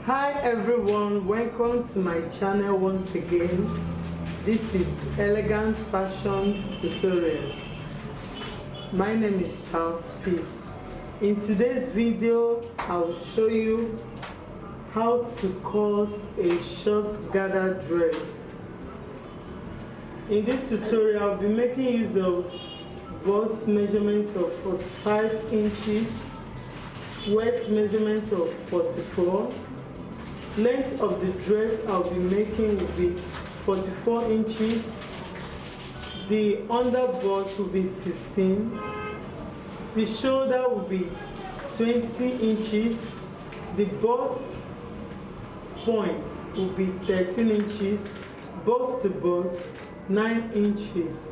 Hi everyone, welcome to my channel once again. This is Elegant Fashion Tutorial. My name is Charles Peace. In today's video, I'll show you how to cut a short gather dress. In this tutorial, I'll be making use of bust measurement of 45 inches, waist measurement of 44. Length of the dress I'll be making will be 44 inches. The under bust will be 16. The shoulder will be 20 inches. The bust point will be 13 inches. Bust to bust 9 inches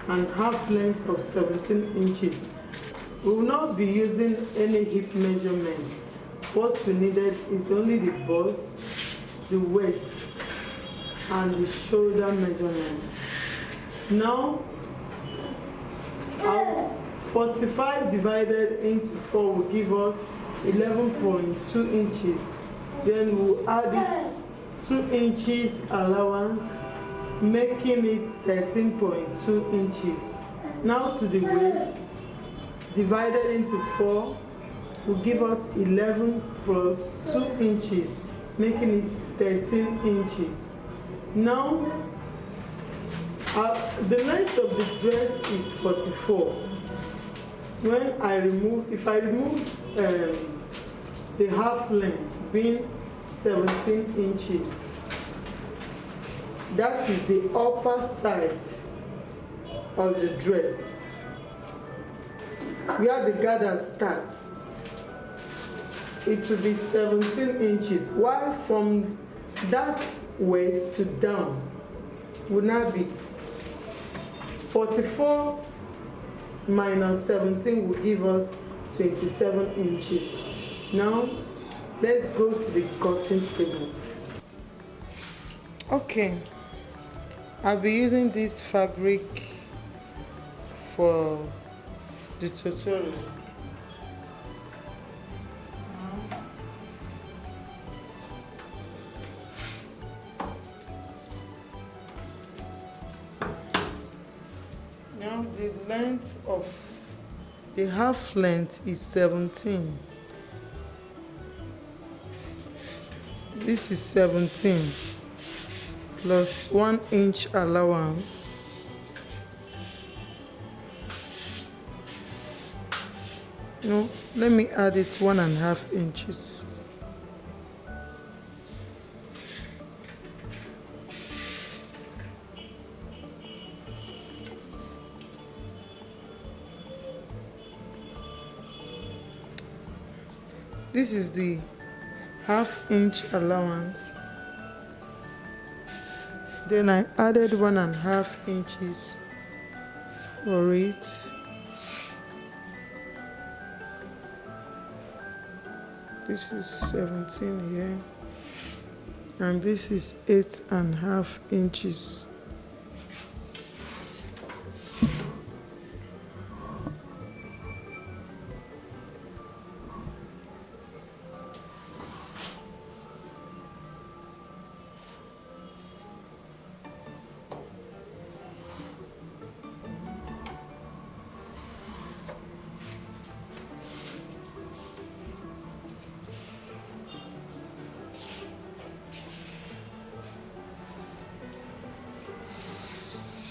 and half length of 17 inches. We will not be using any hip measurements. What we needed is only the bust, the waist, and the shoulder measurements. Now, 45 divided into 4 will give us 11.2 inches. Then we'll add it 2 inches allowance, making it 13.2 inches. Now to the waist, divided into 4 will give us 11 plus 2 inches, making it 13 inches. Now, the length of the dress is 44. If I remove the half length being 17 inches, that is the upper side of the dress, where the gather starts. It will be 17 inches, while from that waist to down will now be 44 minus 17 will give us 27 inches. Now, let's go to the cutting table. Okay, I'll be using this fabric for the tutorial. Now the length of the half length is 17. This is 17 plus 1 inch allowance. No, let me add it 1.5 inches. This is the half inch allowance. Then I added 1.5 inches for it. This is 17 here, and this is 8.5 inches.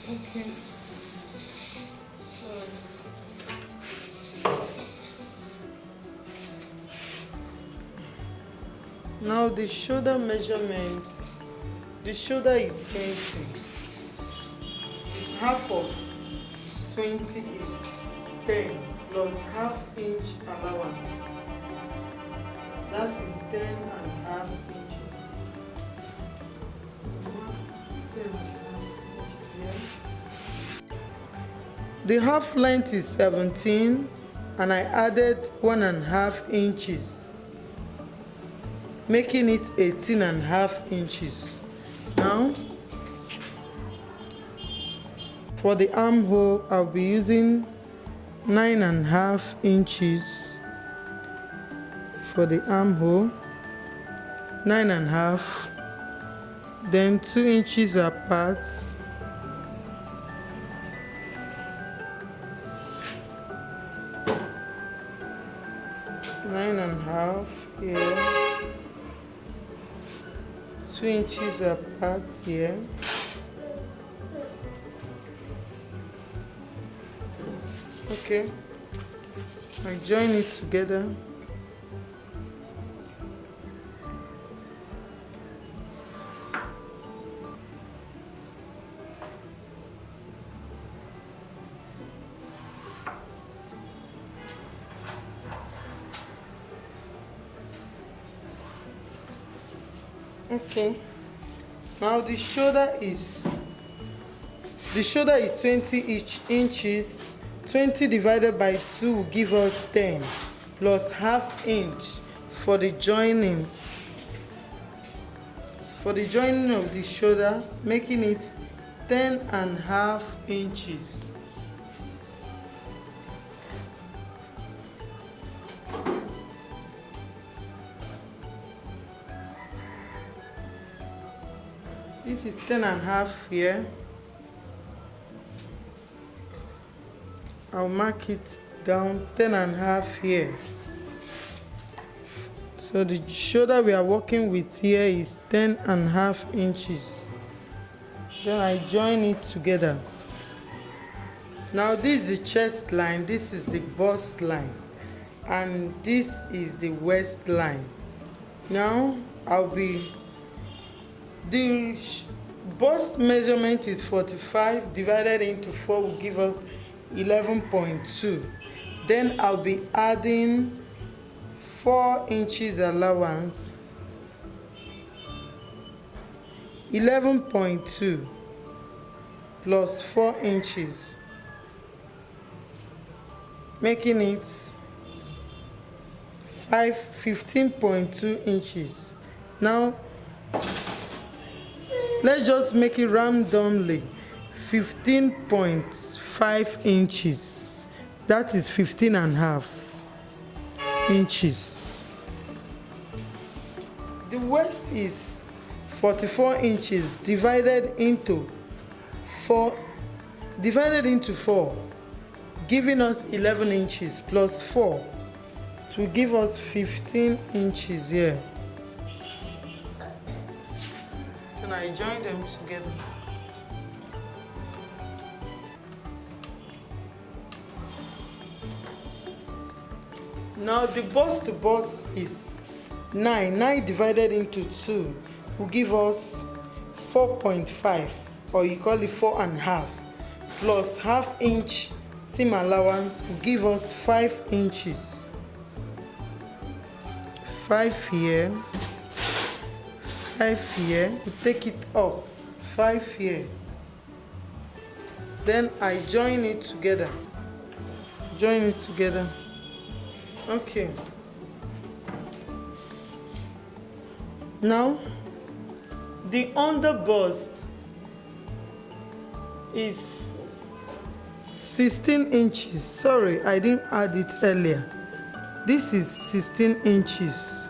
Okay. Now the shoulder measurement. The shoulder is 20. Half of 20 is 10 plus half inch allowance. That is 10.5 inches. 10.5 inches here. The half length is 17 and I added 1.5 inches, making it 18.5 inches. Now, for the armhole, I'll be using 9.5 inches for the armhole. 9.5, then 2 inches apart, nine and a half here, 2 inches apart here, okay. I join it together. Okay. Now the shoulder is 20 inches. 20 divided by 2 will give us 10, plus ½ inch for the joining. For the joining of the shoulder, making it 10.5 inches. This is 10.5 here. I'll mark it down 10.5 here. So the shoulder we are working with here is 10.5 inches. Then I join it together. Now this is the chest line, this is the bust line, and this is the waist line. Now the bust measurement is 45, divided into 4 will give us 11.2. Then I'll be adding 4 inches allowance, 11.2 plus 4 inches, making it 15.2 inches. Now let's just make it randomly 15.5 inches. That is 15.5 inches. The waist is 44 inches divided into 4, giving us 11 inches plus 4 to give us 15 inches here. Then I join them together. Now the bust to bust is 9. 9 divided into 2 will give us 4.5, or you call it 4.5, plus ½ inch seam allowance will give us 5 inches. 5 here, 5 here, we take it up, 5 here. Then I join it together. Okay. Now the under bust is 16 inches. Sorry, I didn't add it earlier. This is 16 inches.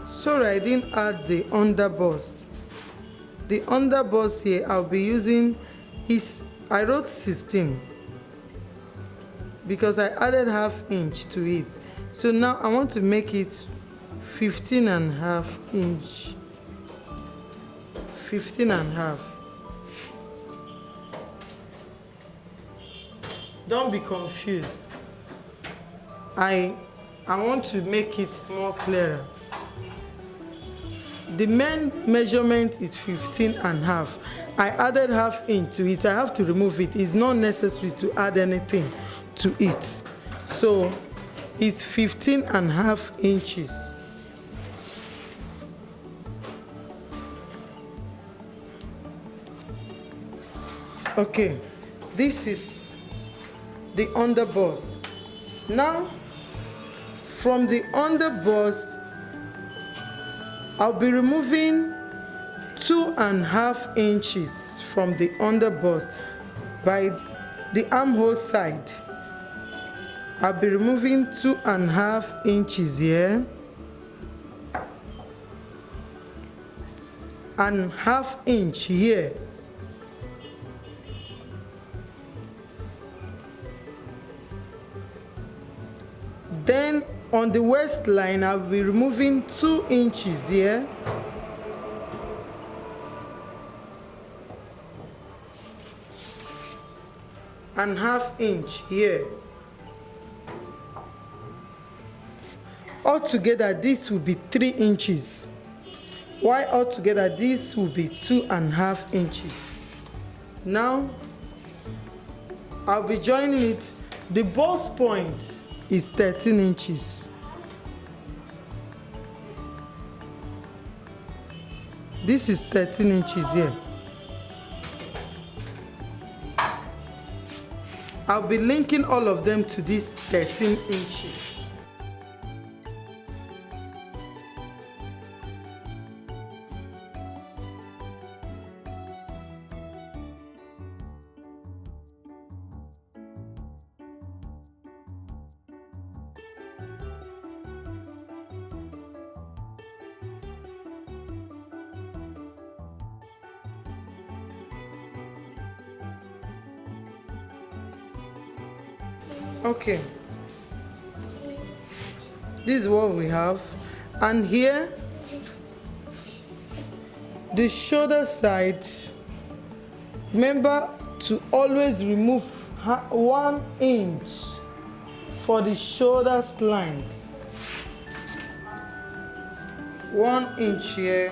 Sorry, I didn't add the under bust. The under bust here I'll be using I wrote 16 because I added ½ inch to it. So now I want to make it 15.5 inch. 15.5. Don't be confused. I want to make it more clearer. The main measurement is 15.5. I added ½ inch to it. I have to remove it. It's not necessary to add anything to it. So it's 15.5 inches. Okay, this is the under bust. Now from the under bust, I'll be removing 2.5 inches from the underbust by the armhole side. I'll be removing 2.5 inches here and 1/2 inch here. Then on the waistline, I'll be removing 2 inches here and 1/2 inch here. Altogether, this will be 3 inches. While altogether, this will be 2.5 inches. Now, I'll be joining it. The bust point is 13 inches. This is 13 inches here. I'll be linking all of them to this 13 inches. Okay, this is what we have, and here the shoulder side, remember to always remove 1 inch for the shoulder slant. 1 inch here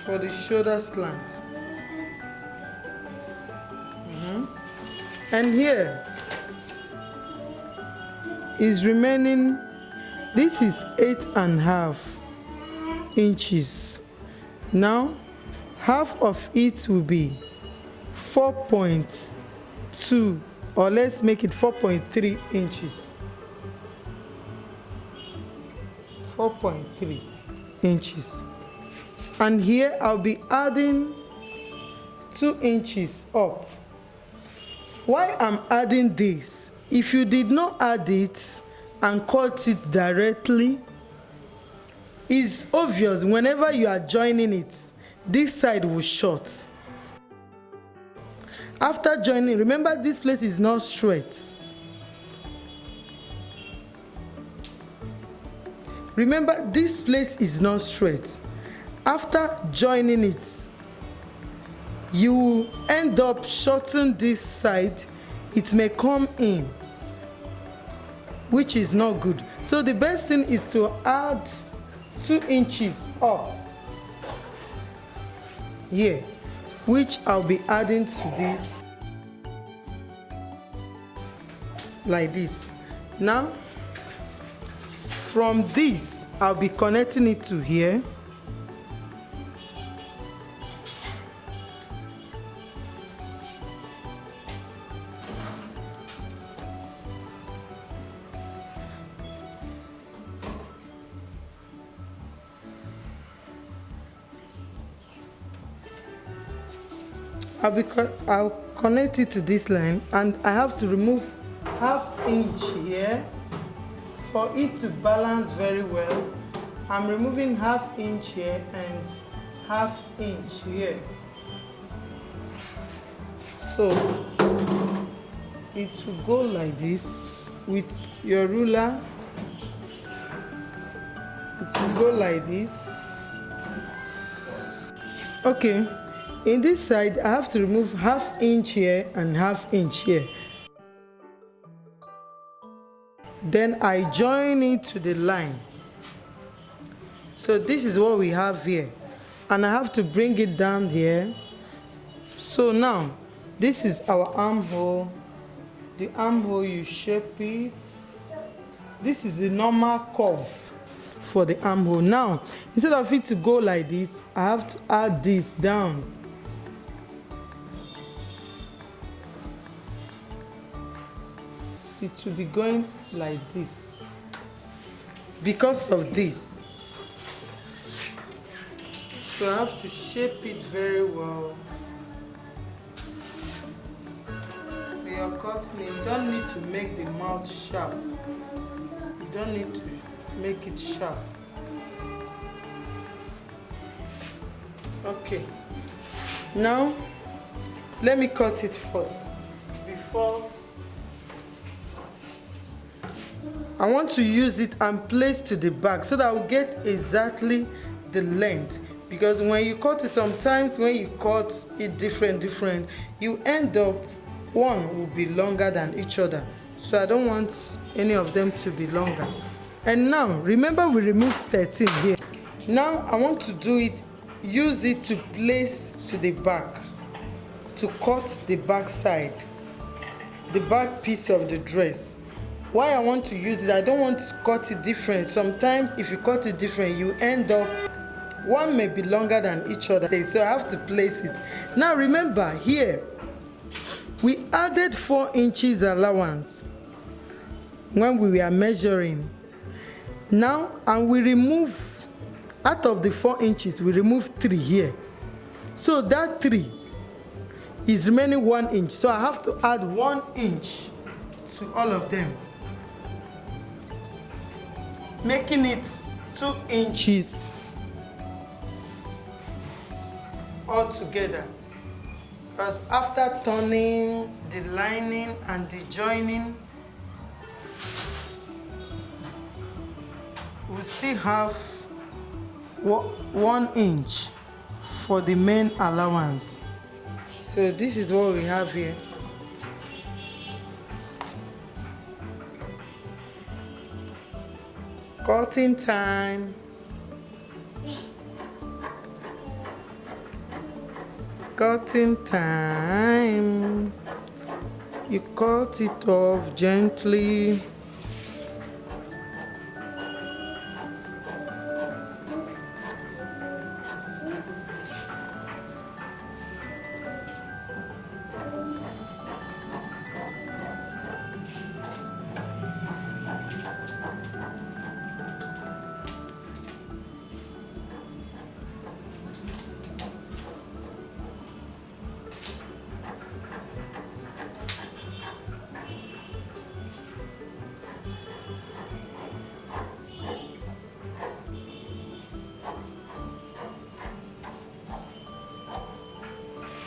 for the shoulder slant. And here is remaining, this is 8.5 inches. Now, half of it will be 4.2, or let's make it 4.3 inches. 4.3 inches. And here I'll be adding 2 inches up. Why I'm adding this, if you did not add it and cut it directly, it's obvious whenever you are joining it, this side will short. After joining, remember this place is not straight. Remember this place is not straight. After joining it, you end up shortening this side. It may come in, which is not good. So the best thing is to add 2 inches up here, which I'll be adding to this like this. Now from this, I'll be connecting it to here. I'll connect it to this line, and I have to remove 1/2 inch here for it to balance very well. I'm removing 1/2 inch here and 1/2 inch here. So it will go like this with your ruler. It will go like this. Okay. In this side, I have to remove 1/2 inch here and 1/2 inch here. Then I join it to the line. So this is what we have here. And I have to bring it down here. So now, this is our armhole. The armhole, you shape it. This is the normal curve for the armhole. Now, instead of it to go like this, I have to add this down. It will be going like this because of this. So I have to shape it very well. When you're cutting it, you don't need to make the mouth sharp. You don't need to make it sharp. Okay. Now, let me cut it first. Before I want to use it and place to the back so that I will get exactly the length. Because when you cut it, sometimes when you cut it different, you end up one will be longer than each other. So I don't want any of them to be longer. And now, remember we removed 13 here. Now I want to use it to place to the back, to cut the back side, the back piece of the dress. Why I want to use it, I don't want to cut it different. Sometimes if you cut it different, you end up, one may be longer than each other. So I have to place it. Now remember here, we added 4 inches allowance when we were measuring. Now, and we remove, out of the 4 inches, we remove 3 here. So that 3 is remaining 1 inch. So I have to add 1 inch to all of them, making it 2 inches all together. Because after turning the lining and the joining, we still have 1 inch for the main allowance. So this is what we have here. Cutting time. Cutting time. You cut it off gently.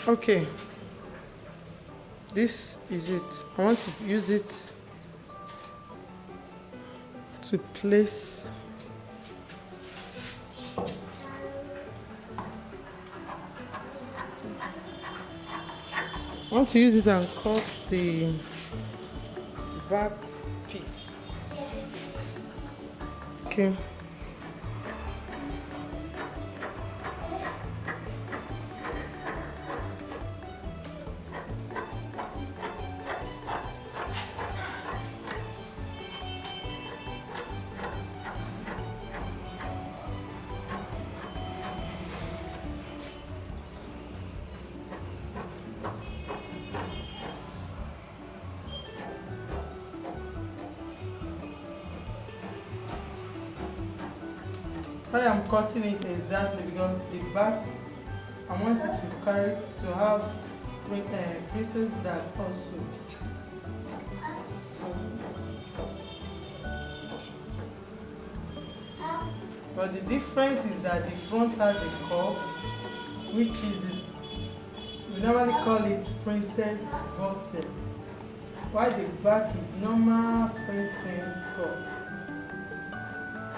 Okay, this is it. I want to use it to place and cut the back piece. Okay. Why I'm cutting it exactly because the back, I want it to have pieces that also. But the difference is that the front has a curve, which is this. We normally call it princess busted, while the back is normal princess cut.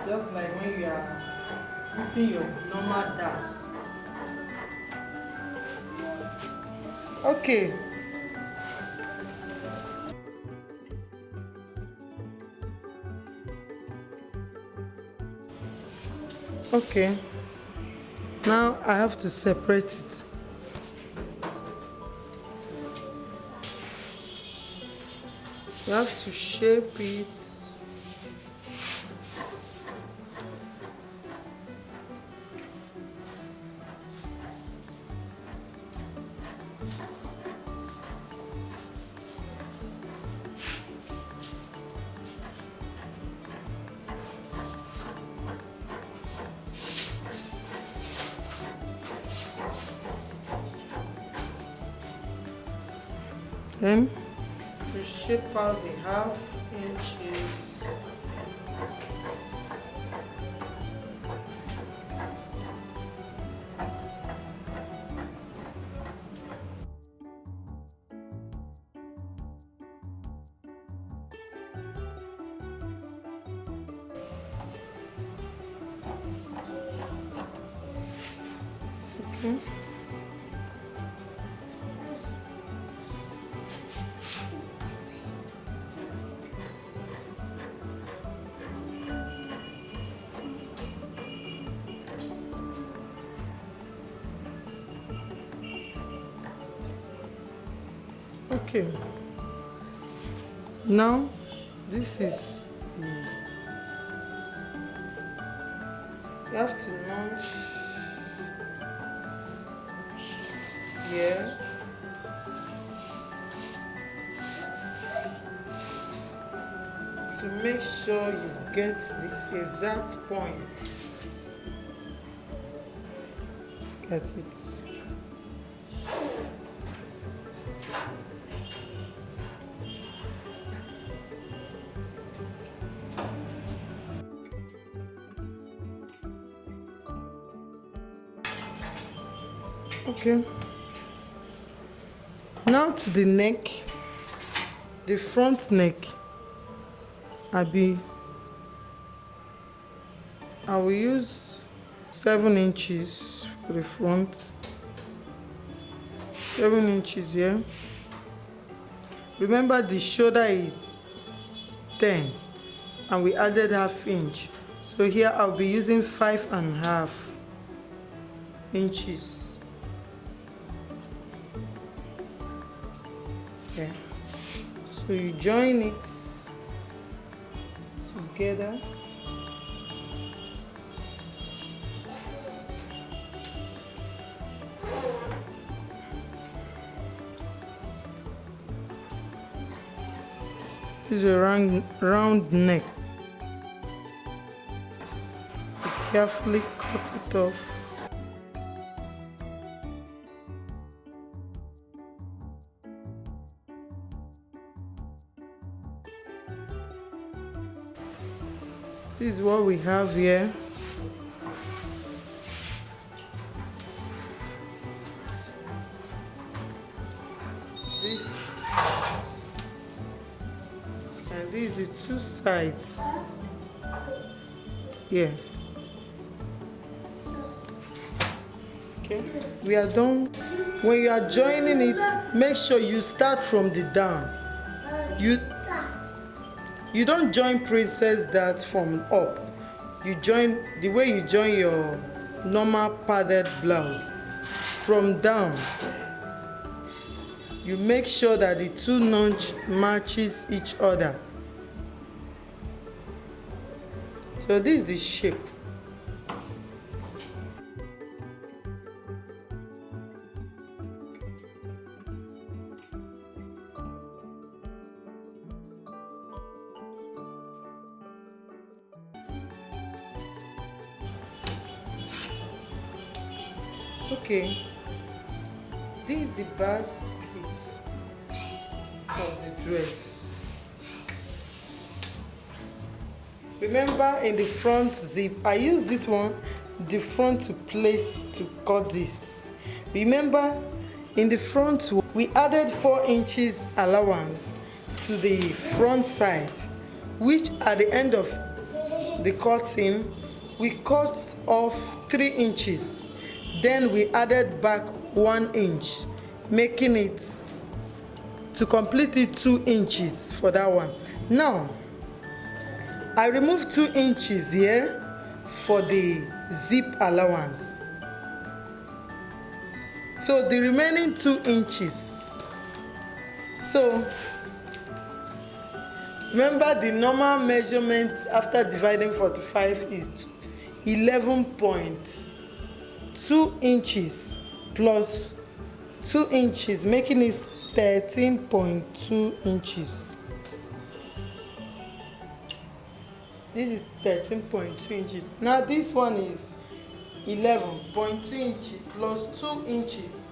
Just like when you are putting your normal darts. Okay. Okay. Now I have to separate it. You have to shape it. Then you shape out the 1/2 inches. Okay. Okay, now this is you have to notch here, to make sure you get the exact points. Get it. Okay, now to the neck, the front neck. I will use 7 inches for the front, 7 inches here. Remember the shoulder is 10 and we added 1/2 inch, so here I'll be using 5.5 inches. Okay, so you join it together. This is a round neck. You carefully cut it off. This is what we have here. This and these are the 2 sides. Yeah. Okay, we are done. When you are joining it, make sure you start from the down. You don't join princess dart from up. You join the way you join your normal padded blouse, from down. You make sure that the 2 notch matches each other. So this is the shape. Okay, this is the back piece of the dress. Remember, in the front zip, I use this one, the front to cut this. Remember, in the front, we added 4 inches allowance to the front side, which at the end of the cutting, we cut off 3 inches. Then we added back 1 inch, making it, to complete it, 2 inches for that one. Now, I removed 2 inches here for the zip allowance. So the remaining 2 inches. So remember, the normal measurements after dividing 45 is 11.2 inches plus 2 inches, making it 13.2 inches. This is 13.2 inches. Now this one is 11.2 inches plus 2 inches,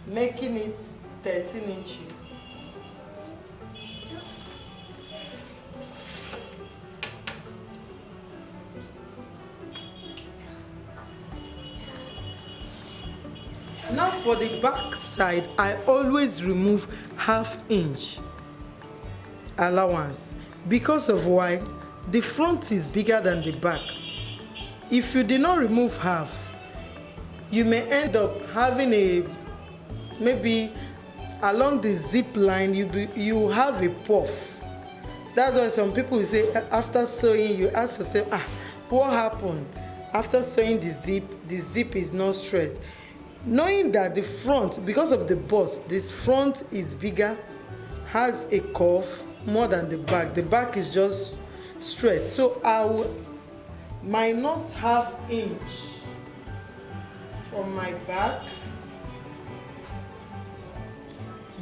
making it 13 inches. Now for the back side, I always remove ½ inch allowance because of why? The front is bigger than the back. If you did not remove half, you may end up having maybe along the zip line you have a puff. That's why some people will say after sewing, you ask yourself, what happened? After sewing the zip is not straight. Knowing that the front, because of the bust, this front is bigger, has a curve more than the back. The back is just straight. So I will minus ½ inch from my back.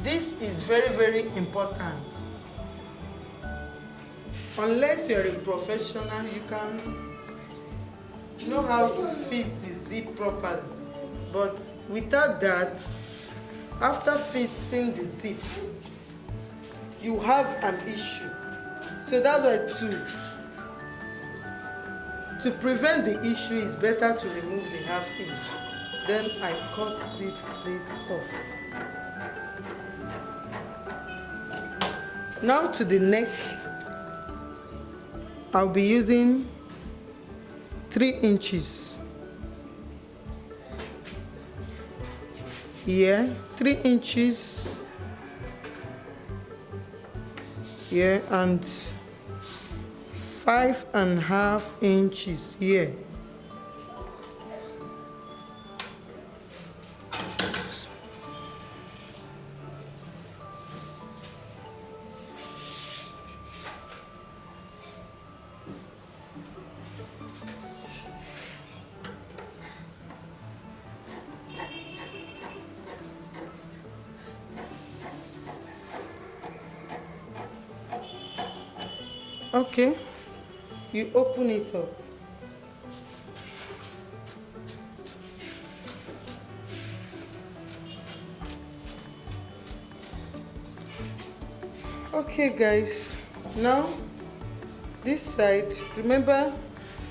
This is very, very important. Unless you're a professional, you can know how to fit the zip properly. But without that, after fixing the zip, you have an issue. So that's why to prevent the issue, it's better to remove the ½ inch. Then I cut this place off. Now to the neck, I'll be using 3 inches. Here, 3 inches. Here, and 5½ inches here. Okay, you open it up. Okay guys, now this side, remember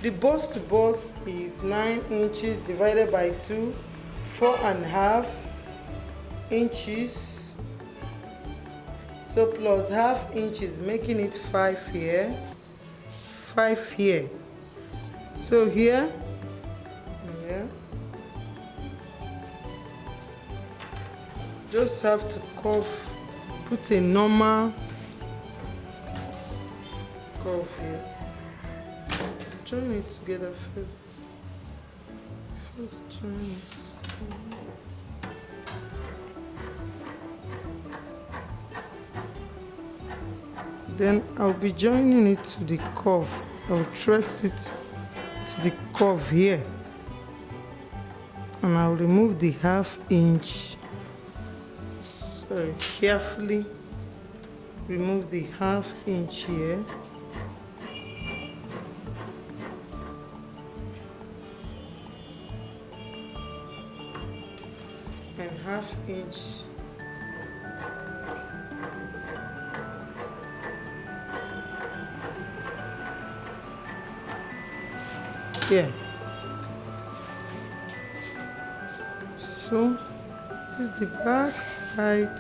the bust to bust is 9 inches divided by 2, 4½ inches. So plus ½ inch is making it 5 here, 5 here. So here, just have to curve, put a normal curve here. Join it together first. First join it. Then I'll be joining it to the curve. I'll trace it to the curve here. And I'll remove the ½ inch. Sorry, carefully remove the ½ inch here. And ½ inch here. So this is the back side.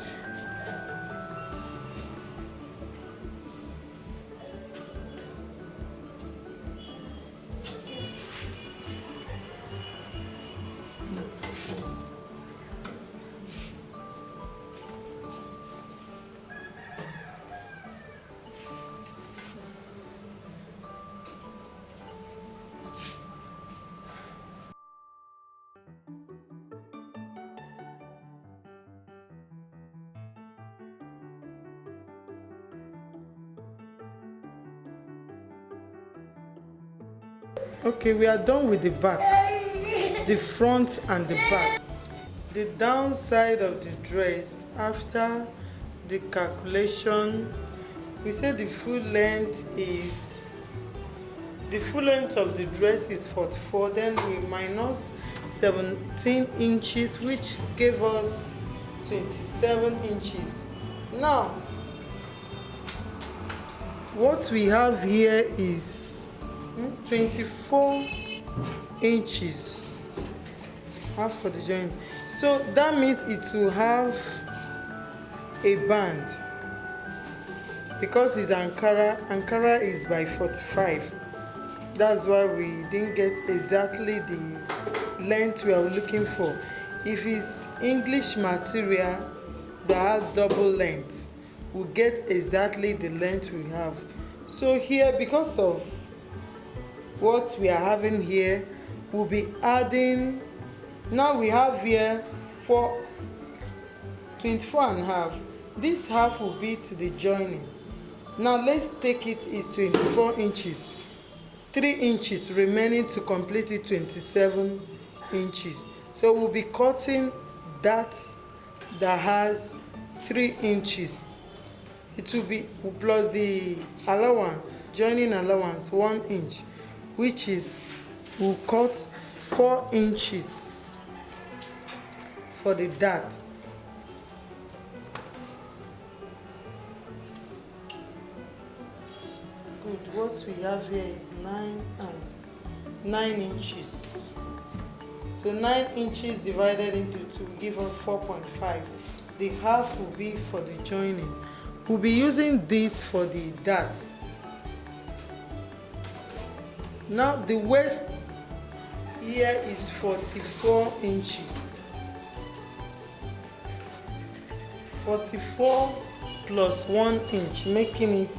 Okay, we are done with the back, the front and the back. The downside of the dress, after the calculation, we said the full length of the dress is 44, then we minus 17 inches, which gave us 27 inches. Now, what we have here is 24 inches. half for the join. So that means it will have a band because it's Ankara is by 45. That's why we didn't get exactly the length we are looking for. If it's English material that has double length, we'll get exactly the length we have. So here, because of what we are having here, we'll be adding. Now we have here 24 and a half. This half will be to the joining. Now let's take it is 24 inches. 3 inches remaining to complete it 27 inches. So we'll be cutting that has 3 inches. It will be plus the allowance, joining allowance 1 inch, which is we'll cut 4 inches for the dart. Good. What we have here is 9 inches. So 9 inches divided into 2 will give us 4.5. The half will be for the joining. We'll be using this for the darts. Now the waist here is 44 inches. 44 plus 1 inch, making it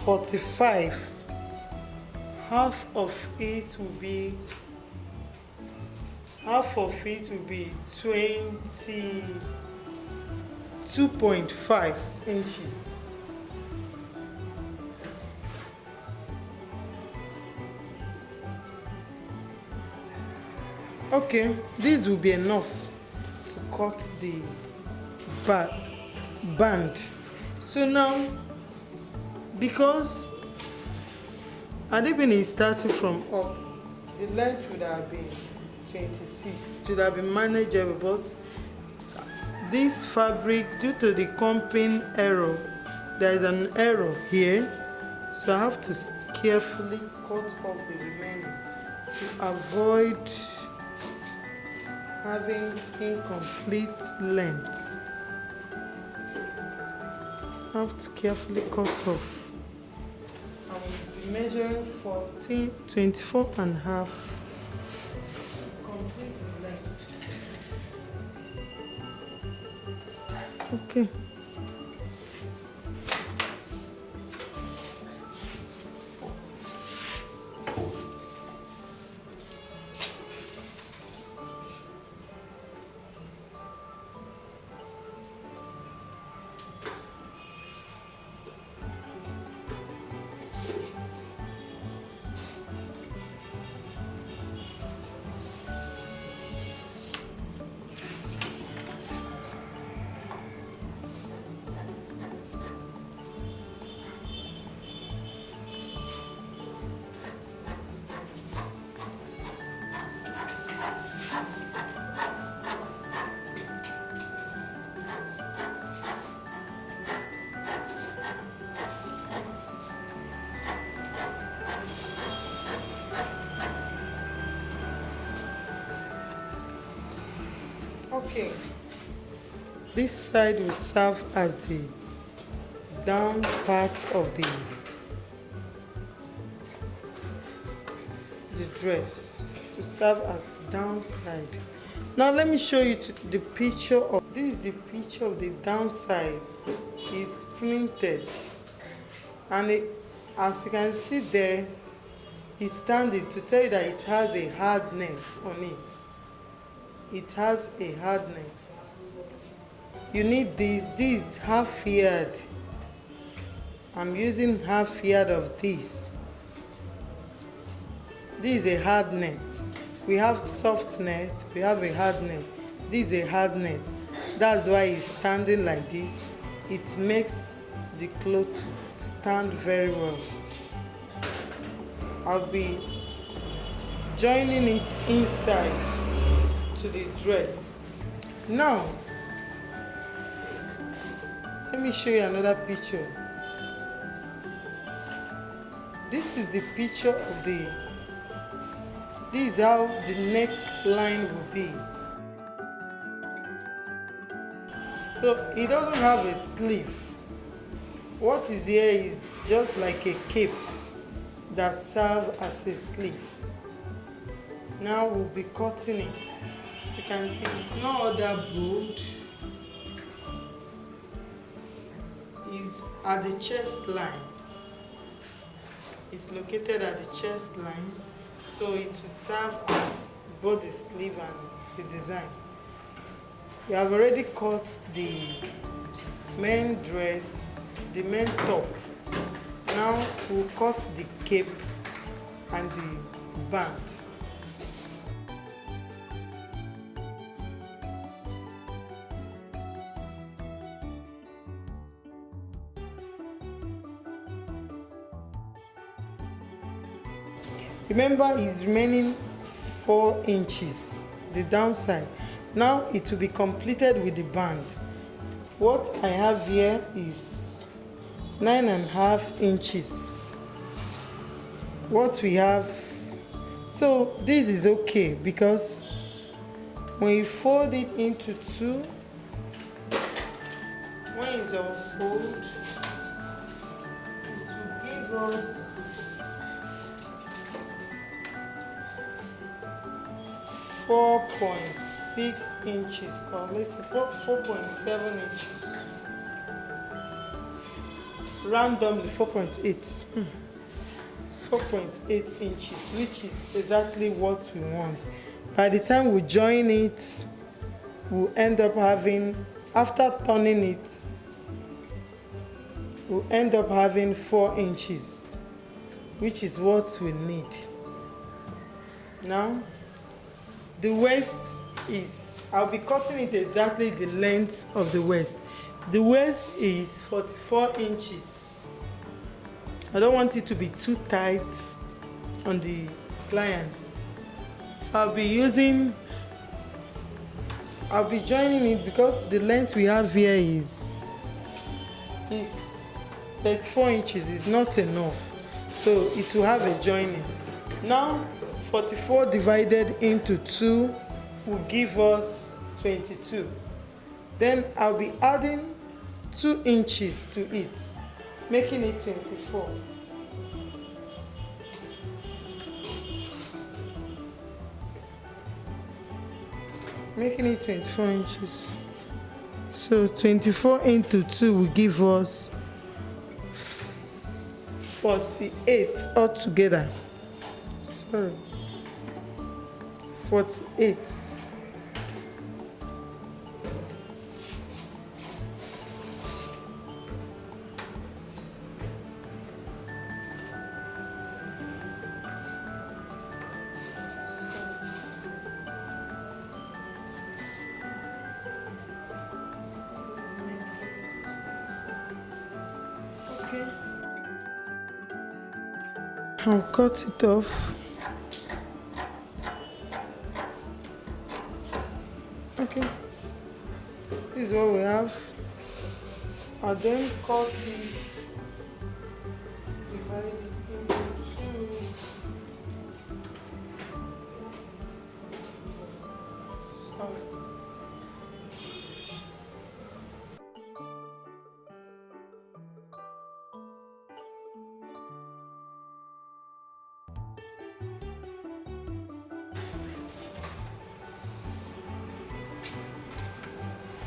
45. Half of it will be 22.5 inches. Okay, this will be enough to cut the band. So now, because Adebini is starting from up, the length would have been 26. It would have been manageable, but this fabric, due to the comping error, there is an error here, so I have to carefully cut off the remaining to avoid having incomplete length. I have to carefully cut off. I will be measuring 24 and a half complete length. Okay. Okay, this side will serve as the down part of the dress, to serve as downside. Now let me show you the picture of this. Is the picture of the downside is printed, and as you can see there, it's standing to tell you that it has a hardness on it. It has a hardness. You need this half yard. I'm using half yard of this. This is a hard net. We have soft net, we have a hard net. This is a hard net. That's why it's standing like this. It makes the cloth stand very well. I'll be joining it inside to the dress. Now, let me show you another picture. This is the picture of the This is how the neckline will be. So it doesn't have a sleeve. What is here is just like a cape that serves as a sleeve. Now we'll be cutting it. As you can see, it's not other bold. It's at the chest line. It's located at the chest line, so it will serve as both the sleeve and the design. We have already cut the main dress, the main top. Now we'll cut the cape and the band. Remember, it's remaining 4 inches, the downside. Now it will be completed with the band. What I have here is 9.5 inches. What we have, so this is okay because when you fold it into 2, when it's unfold, it will give us 4.6 inches, or let's say 4.7 inches. Randomly 4.8. 4.8 inches, which is exactly what we want. By the time we join it, we'll end up having, after turning it, we'll end up having 4 inches, which is what we need. Now, the waist is, I'll be cutting it exactly the length of the waist. The waist is 44 inches. I don't want it to be too tight on the client. So I'll be joining it because the length we have here is 34 inches. Is not enough. So it will have a joining. Now, 44 divided into 2 will give us 22. Then I'll be adding 2 inches to it, making it 24. Making it 24 inches. So 24 into 2 will give us 48 altogether. Sorry. 48. Okay. I'll cut it off. Okay, this is what we have. I'll then cut it, divide it into 2. Sorry.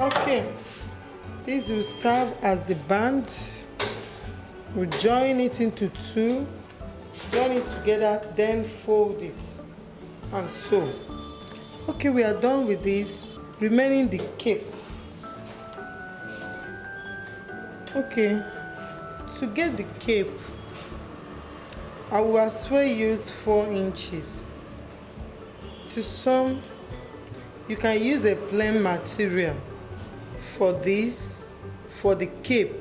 Okay, this will serve as the band. We'll join it into 2, join it together, then fold it, and sew. Okay, we are done with this, remaining the cape. Okay, to get the cape, I will as well use 4 inches. To some, you can use a plain material. For this, for the cape,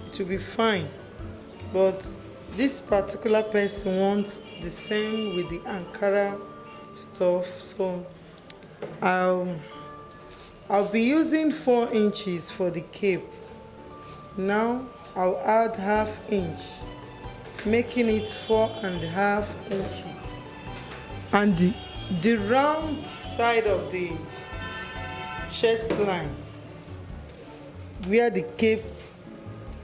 it will be fine. But this particular person wants the same with the Ankara stuff, so I'll be using 4 inches for the cape. Now I'll add ½ inch, making it 4.5 inches. and the round side of the chest line where the cape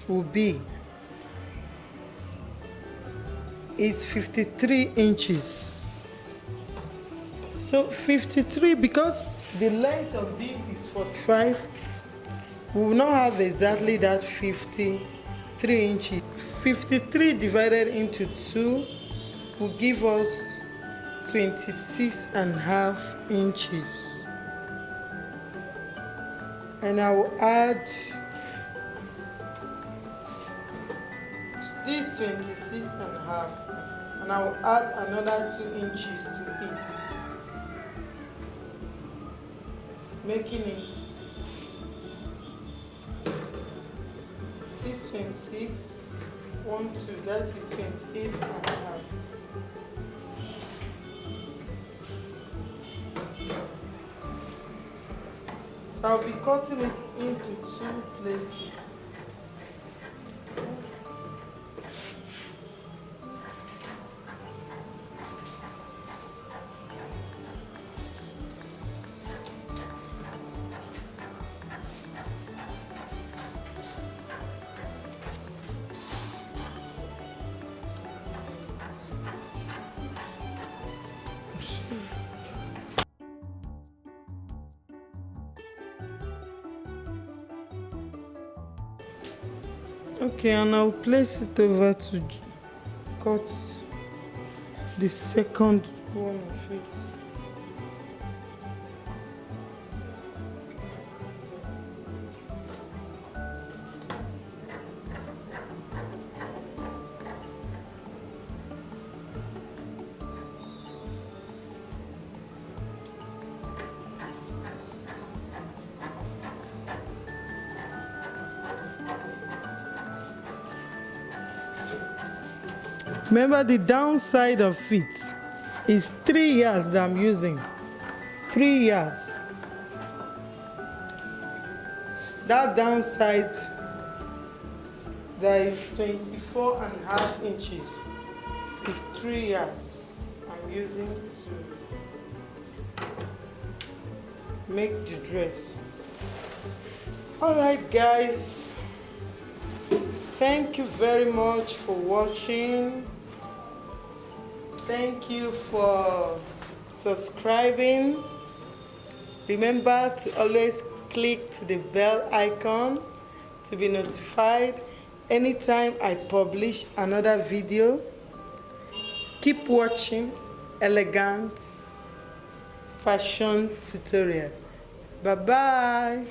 will be is 53 inches. So 53, because the length of this is 45, we will not have exactly that 53 inches. 53 divided into 2 will give us 26.5 inches. And I will add this 26.5, and I will add another 2 inches to it, making it this 26, 1, 2, that is 28.5. So I'll be cutting it into 2 places. Okay, and I'll place it over to cut the second one of it. Remember, the downside of it is 3 yards that I'm using. 3 yards. That downside, that is 24.5 inches, is 3 yards I'm using to make the dress. Alright guys, thank you very much for watching. Thank you for subscribing. Remember to always click to the bell icon to be notified anytime I publish another video. Keep watching Elegant Fashion Tutorial. Bye bye.